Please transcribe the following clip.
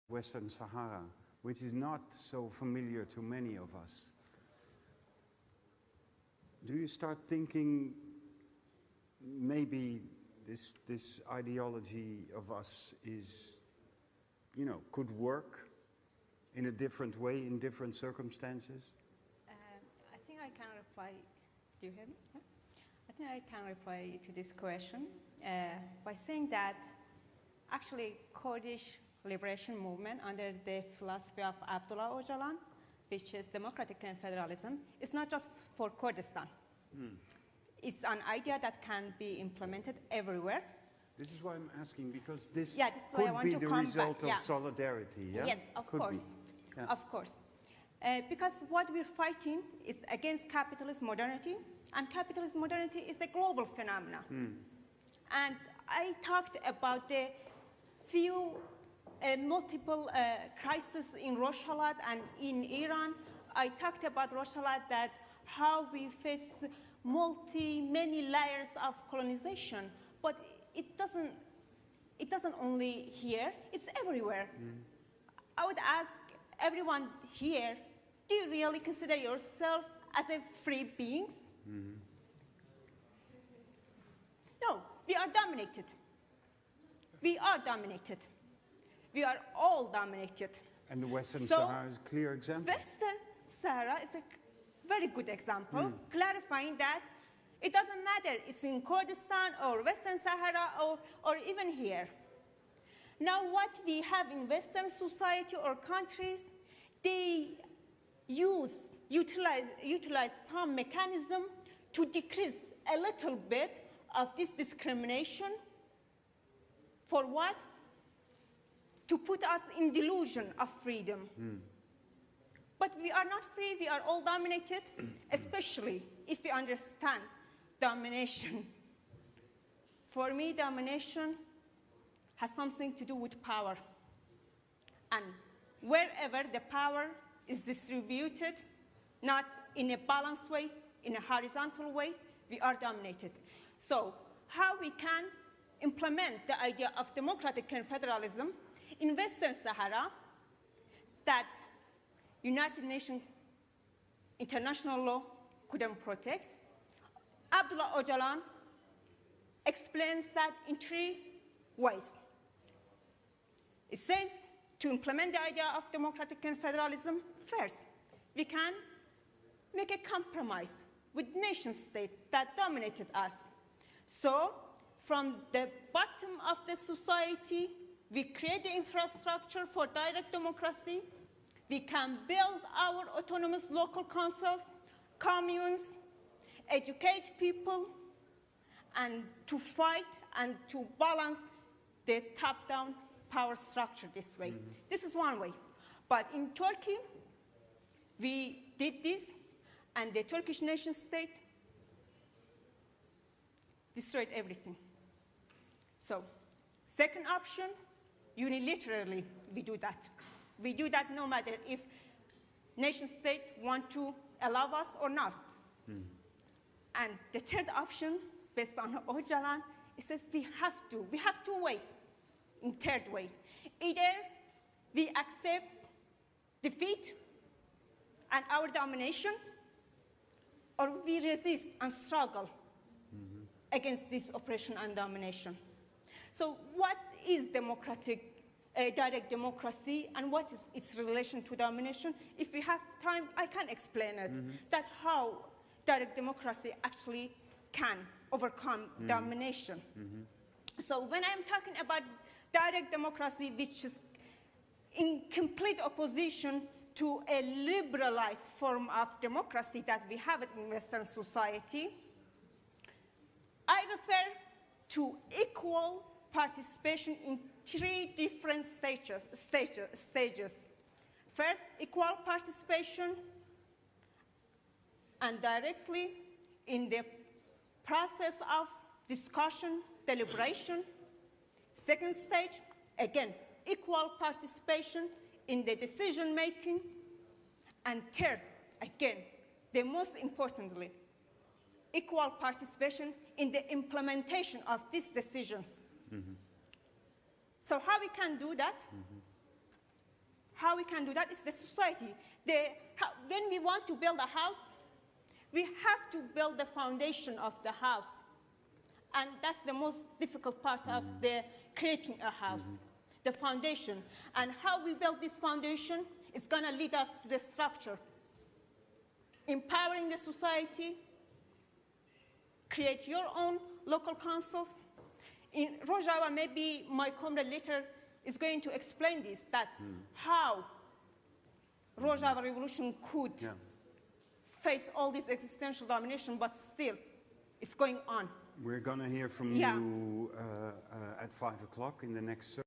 Western Sahara, which is not so familiar to many of us, do you start thinking maybe this ideology of us is, you know, could work in a different way in different circumstances? I think I can reply. Do you hear me? Yeah? I think I can reply to this question by saying that actually Kurdish liberation movement under the philosophy of Abdullah Öcalan, which is democratic and federalism, is not just for Kurdistan. It's an idea that can be implemented everywhere. This is why I'm asking, because this could be the result of solidarity, yeah? Yes, of course, of course. Because what we're fighting is against capitalist modernity, and capitalist modernity is a global phenomenon. And I talked about the few multiple crises in Rojhelat and in Iran. I talked about Rojhelat, that how we face many layers of colonization, but it doesn't only here, it's everywhere. I would ask everyone here, do you really consider yourself as a free beings? No, we are dominated. We are dominated. We are all dominated. And the Western Sahara is a clear example. Western Sahara is a very good example, clarifying that it doesn't matter, it's in Kurdistan or Western Sahara or even here. Now what we have in Western society or countries, they utilize some mechanism to decrease a little bit of this discrimination. For what? To put us in delusion of freedom. But we are not free, we are all dominated, especially if we understand domination. For me, domination has something to do with power. And wherever the power is distributed, not in a balanced way, in a horizontal way, we are dominated. So how we can implement the idea of democratic and federalism in Western Sahara that United Nations international law couldn't protect? Abdullah Öcalan explains that in 3 ways. It says to implement the idea of democratic and federalism, first, we can make a compromise with nation states that dominated us. So from the bottom of the society, we create the infrastructure for direct democracy. We can build our autonomous local councils, communes, educate people, and to fight and to balance the top-down power structure this way. This is one way. But in Turkey, we did this, and the Turkish nation state destroyed everything. So, second option, unilaterally, we do that. We do that no matter if nation state want to allow us or not. And the third option, based on Öcalan, it says we have 2 ways in third way. Either we accept defeat and our domination, or we resist and struggle against this oppression and domination. So what is direct democracy, and what is its relation to domination? If we have time, I can explain it, that how direct democracy actually can overcome domination. So when I'm talking about direct democracy, which is in complete opposition to a liberalized form of democracy that we have in Western society, I refer to equal participation in 3 different stages. First, equal participation and directly in the process of discussion, deliberation. Second stage, again, equal participation in the decision-making. And third, again, the most importantly, equal participation in the implementation of these decisions. So how we can do that? how we can do that is the society. When we want to build a house, we have to build the foundation of the house. And that's the most difficult part of creating a house, the foundation. And how we build this foundation is going to lead us to the structure. Empowering the society, create your own local councils. In Rojava, maybe my comrade later is going to explain this, that how Rojava revolution could face all this existential domination, but still it's going on. We're going to hear from you at 5 o'clock in the next